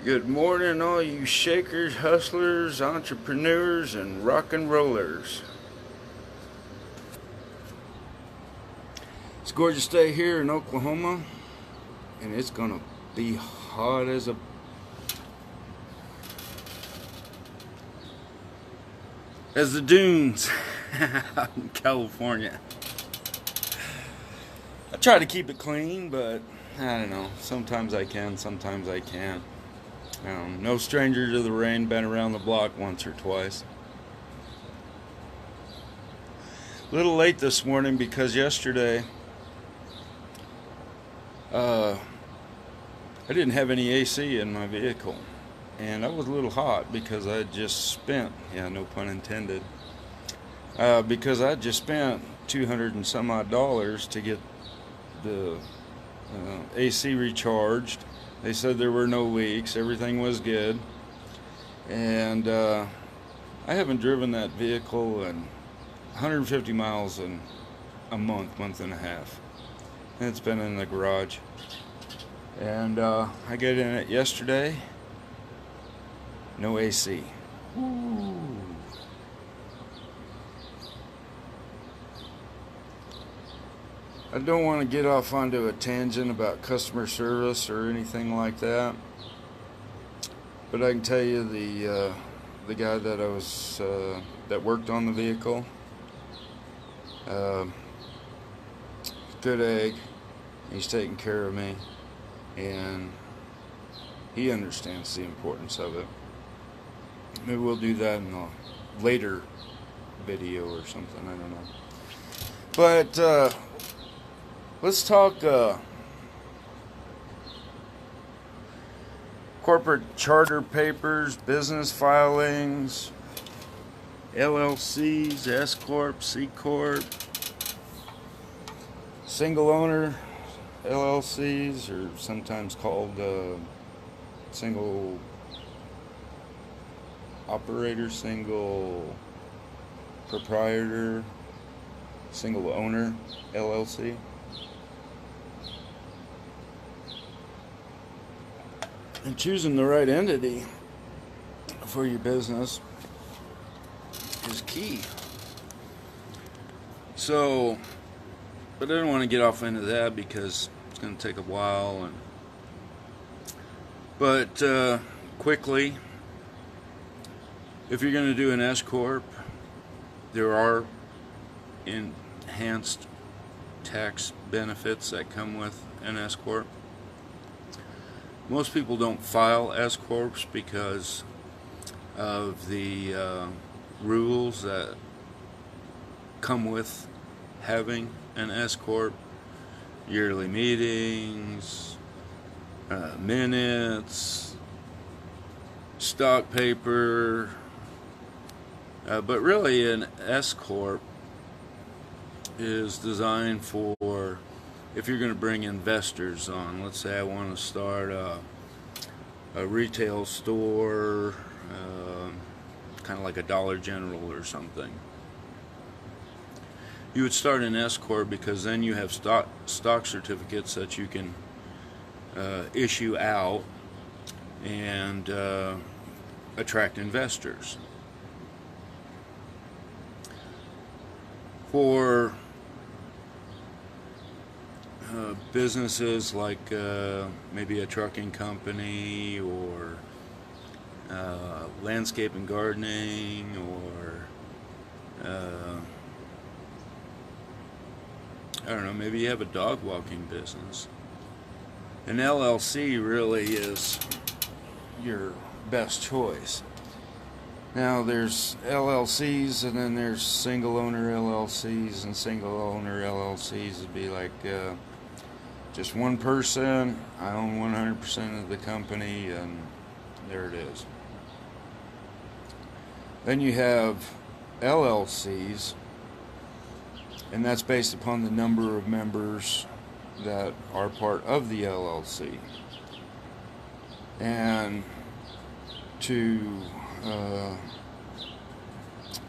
Good morning, all you shakers, hustlers, entrepreneurs, and rock and rollers. It's a gorgeous day here in Oklahoma, and it's gonna be hot as the dunes out in California. I try to keep it clean, but I don't know. Sometimes I can, sometimes I can't. No stranger to the rain, been around the block once or twice. A little late this morning because yesterday I didn't have any AC in my vehicle, and I was a little hot because I just spent, no pun intended, because I just spent $200 and some odd to get the AC recharged. They said there were no leaks, everything was good, and I haven't driven that vehicle in 150 miles in a month and a half. And it's been in the garage, and I got in it yesterday. No AC. Ooh. I don't want to get off onto a tangent about customer service or anything like that, but I can tell you the guy that that worked on the vehicle, good egg. He's taking care of me, and he understands the importance of it. Maybe we'll do that in a later video or something, I don't know. But let's talk corporate charter papers, business filings, LLCs, S corp, C corp, single owner LLCs, or sometimes called single operator, single proprietor, single owner LLC. And choosing the right entity for your business is key. So, but I don't want to get off into that because it's going to take a while. But quickly, if you're going to do an S corp, there are enhanced tax benefits that come with an S corp. Most people don't file S corps because of the rules that come with having an S corp: yearly meetings, minutes, stock paper. But really, an S corp is designed for if you're going to bring investors on. Let's say I want to start a retail store, kind of like a Dollar General or something. You would start an S corp because then you have stock certificates that you can issue out and attract investors. For businesses like maybe a trucking company or landscape and gardening, or I don't know, maybe you have a dog walking business. An LLC really is your best choice. Now there's LLCs, and then there's single owner LLCs, and single owner LLCs would be like just one person. I own 100% of the company, and there it is. Then you have LLCs, and that's based upon the number of members that are part of the LLC. And to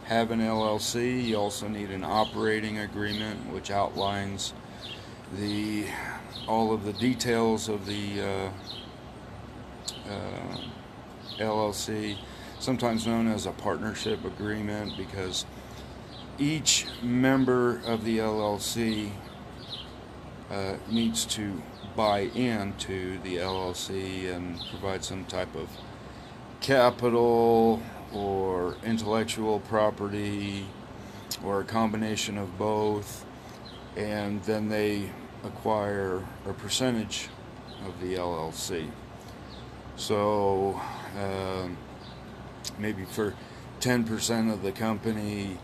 have an LLC, you also need an operating agreement, which outlines all of the details of the LLC, sometimes known as a partnership agreement, because each member of the LLC needs to buy into the LLC and provide some type of capital or intellectual property or a combination of both, and then they acquire a percentage of the LLC. So maybe for 10% of the company,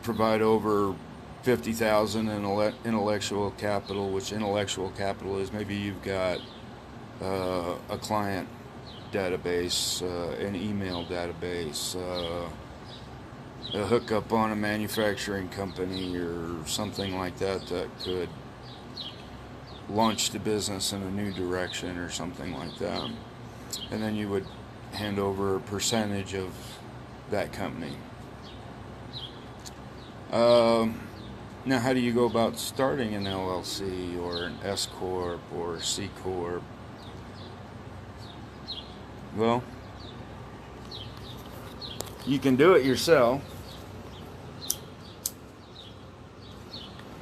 provide over 50,000 in intellectual capital, which intellectual capital is maybe you've got a client database, an email database, a hookup on a manufacturing company or something like that that could launch the business in a new direction or something like that. And then you would hand over a percentage of that company. Now, how do you go about starting an LLC or an S corp or C corp? Well, you can do it yourself,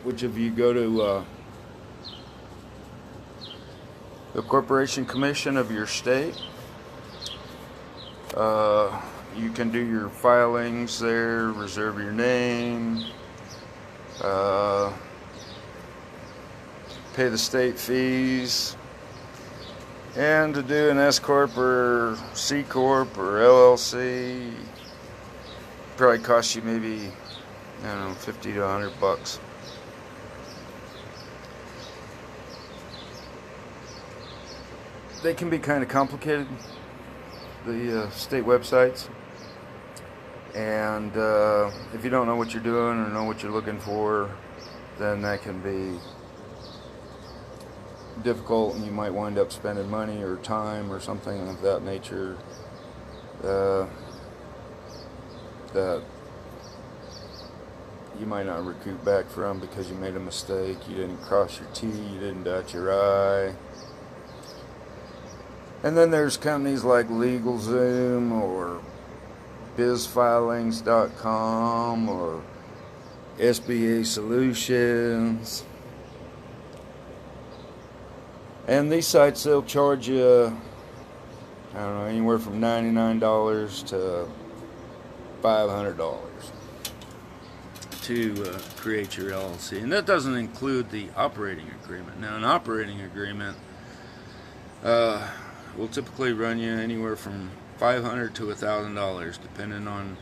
which if you go to the Corporation Commission of your state, you can do your filings there, reserve your name, pay the state fees, and to do an S corp or C corp or LLC probably cost you maybe, I don't know, $50 to $100. They can be kind of complicated, the state websites, and if you don't know what you're doing or know what you're looking for, then that can be difficult, and you might wind up spending money or time or something of that nature that you might not recoup back from because you made a mistake, you didn't cross your T, you didn't dot your I. And then there's companies like LegalZoom or bizfilings.com or SBA Solutions. And these sites, they'll charge you, I don't know, anywhere from $99 to $500 to create your LLC. And that doesn't include the operating agreement. Now, an operating agreement will typically run you anywhere from $500 to $1,000, depending on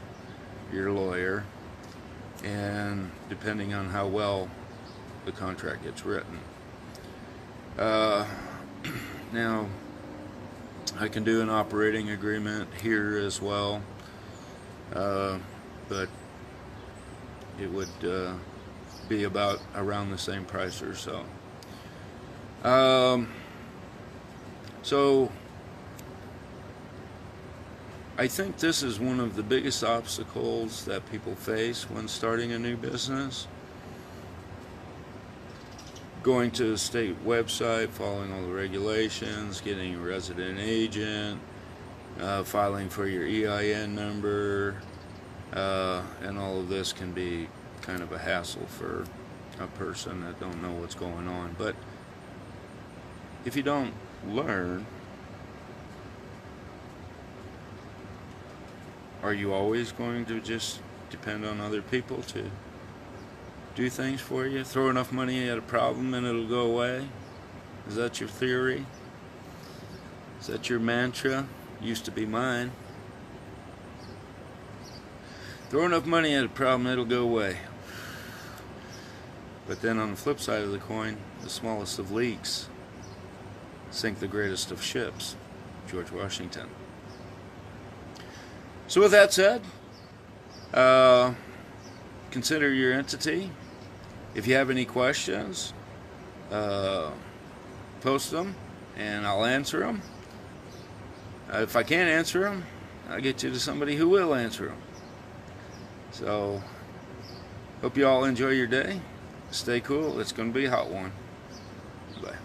your lawyer and depending on how well the contract gets written. Now, I can do an operating agreement here as well, but it would be about around the same price or so. So I think this is one of the biggest obstacles that people face when starting a new business. Going to a state website, following all the regulations, getting a resident agent, filing for your EIN number, and all of this can be kind of a hassle for a person that don't know what's going on. But if you don't learn, are you always going to just depend on other people to do things for you? Throw enough money at a problem and it'll go away? Is that your theory? Is that your mantra? Used to be mine. Throw enough money at a problem, it'll go away. But then on the flip side of the coin, the smallest of leaks sink the greatest of ships. George Washington. So with that said, consider your entity. If you have any questions, post them and I'll answer them. If I can't answer them, I'll get you to somebody who will answer them. So, hope you all enjoy your day. Stay cool. It's going to be a hot one. Bye.